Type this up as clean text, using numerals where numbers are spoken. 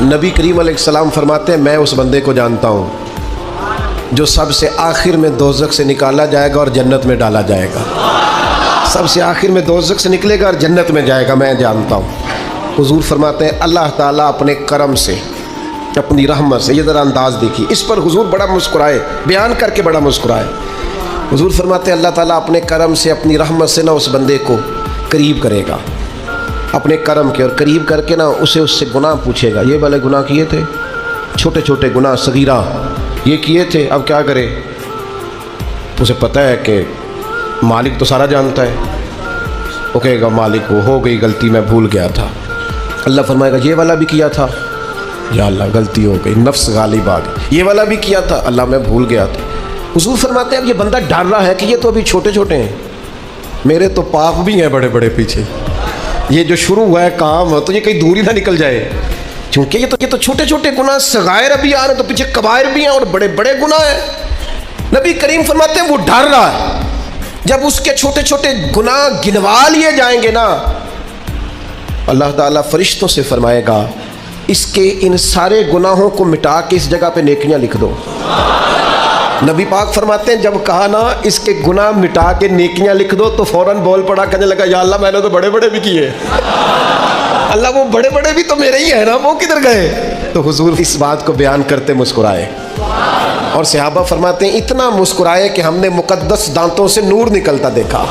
नबी करीम अलैहिस्सलाम फरमाते हैं मैं उस बंदे को जानता हूँ जो सबसे आखिर में दोज़ख से निकाला जाएगा और जन्नत में डाला जाएगा। सबसे आखिर में दोज़ख से निकलेगा और जन्नत में जाएगा, मैं जानता हूँ। हुजूर फरमाते हैं अल्लाह ताला अपने करम से, अपनी रहमत से, ये ज़रा अंदाज़ देखिए, इस पर हुजूर बड़ा मुस्कुराए, बयान करके बड़ा मुस्कुराए। हुजूर फरमाते हैं अल्लाह ताला अपने करम से, अपनी रहमत से ना उस बंदे को करीब करेगा, अपने करम के, और करीब करके ना उससे गुनाह पूछेगा। ये वाले गुनाह किए थे, छोटे छोटे गुनाह सगीरा ये किए थे, अब क्या करे? उसे पता है कि मालिक तो सारा जानता है। वो कहेगा मालिक वो हो गई गलती, मैं भूल गया था। अल्लाह फरमाएगा ये वाला भी किया था, या अल्लाह गलती हो गई, नफ्स गालिब आ गई। ये वाला भी किया था, अल्लाह मैं भूल गया था। हुजूर फरमाते हैं अब ये बंदा डर रहा है कि ये तो अभी छोटे छोटे हैं, मेरे तो पाप भी हैं बड़े बड़े पीछे, ये जो शुरू हुआ है काम तो ये कहीं दूर ही ना निकल जाए, क्योंकि ये तो छोटे छोटे गुनाह सगायर अभी आ रहे हैं, तो पीछे कबायर भी हैं और बड़े बड़े गुनाह हैं। नबी करीम फरमाते हैं वो डर रहा है, जब उसके छोटे छोटे गुनाह गिनवा लिए जाएंगे ना, अल्लाह ताला फरिश्तों से फरमाएगा इसके इन सारे गुनाहों को मिटा के इस जगह पे नेकियां लिख दो। नबी पाक फरमाते हैं जब कहा ना इसके गुनाह मिटा के नेकियां लिख दो, तो फौरन बोल पड़ा, कहने लगा या अल्लाह मैंने तो बड़े बड़े भी किए। अल्लाह वो बड़े बड़े भी तो मेरे ही है ना, वो किधर गए? तो हुजूर इस बात को बयान करते मुस्कुराए, और सहाबा फरमाते हैं इतना मुस्कुराए कि हमने मुकद्दस दांतों से नूर निकलता देखा।